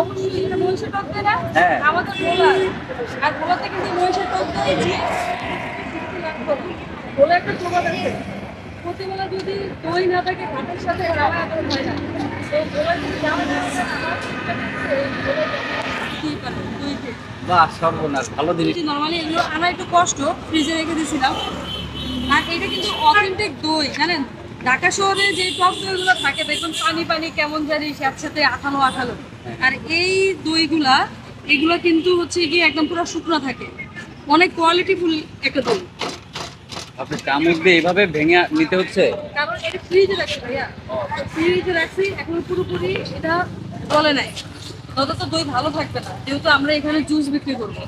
অবশ্যই এটা মহিষের টক দই না? হ্যাঁ। আমাদের ভোলা। আর ভোলাতে কিন্তু মহিষের টক দই দিয়ে ভোলা একটা প্রবাদ আছে। প্রতিবেলা যদি দই না থাকে ভাতের সাথে খাওয়া এখন হয় না। তো ভোলা যদি যাওয়া না হয় দিতেই পারে দই খেয়ে। বাহ, সর্বনাশ, ভালো জিনিস। নরমালি এগুলো আনা একটু কষ্ট, ফ্রিজে রেখে দিয়েছিলাম। আর এটা কিন্তু অথেন্টিক দই, জানেন? ঢাকা শহরে যে টক দইগুলো থাকে দেখুন পানি পানি কেমন জানি সাথে আঠালো আঠালো, আর এই দইগুলা এগুলো কিন্তু হচ্ছে কি একদম পুরো শুকনো থাকে, অনেক কোয়ালিটিফুল একটা দই। আপনি চামচ দিয়ে এইভাবে ভেঙে নিতে হচ্ছে? কারণ এটা ফ্রিজে রাখছি ভাইয়া, ফ্রিজে রাখছি এখন পুরোপুরি এটা গলে নাই, তত তো দই ভালো থাকবে না, যেহেতু আমরা এখানে জুস বিক্রি করবো।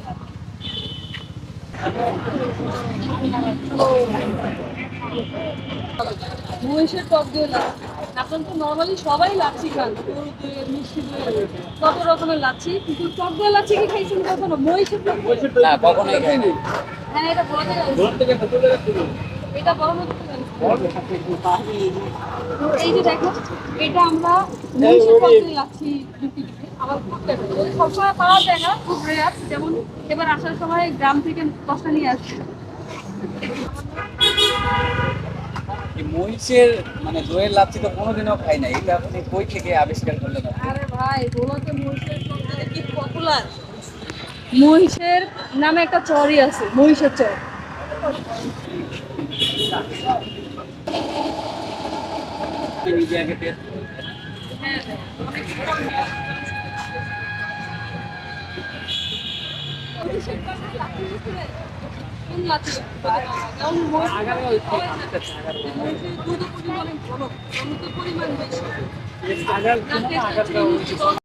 মহিষের টক দই লাচ্ছি, এখন তো নর্মালি সবাই লাচ্ছি খান, গরুর দই, মিষ্টি দই, কত রকমের লাচ্ছি, কিন্তু টক দই লাচ্ছি কি খাইছেন কখনো? মহিষের টক দই? না, কখনোই খাইনি। হ্যাঁ, এটা বলা যায়। এটা বড় মতো এই যে দেখো, এটা আমরা মহিষের টক দই লাচ্ছি বিক্রি করি। আমার খুব ফেভারিট, সবসময় পাওয়া যায় না, খুব রেয়ার। যেমন এবার আসার সময় গ্রাম থেকে 10টা নিয়ে আসছি। এই মহিষের মানে দইয়ের লাচ্ছি তো কোনোদিনও খাই না, এটা আপনি কই থেকে আবিষ্কার করলেন? আরে ভাই, ভোলাতে মহিষের টক দই কি পপুলার! মহিষের নামে একটা চরই আছে, মহিষের চর। আপনি নিজে আগে টেস্ট হ্যাঁ, অনেক মহিষের টক দই লাচ্ছি খেয়েছিলেন? কোন লাচ্ছি? যেমন মহিষের দুধ পরিমাণ অনেক ভালো, দুধের পরিমাণ বেশি।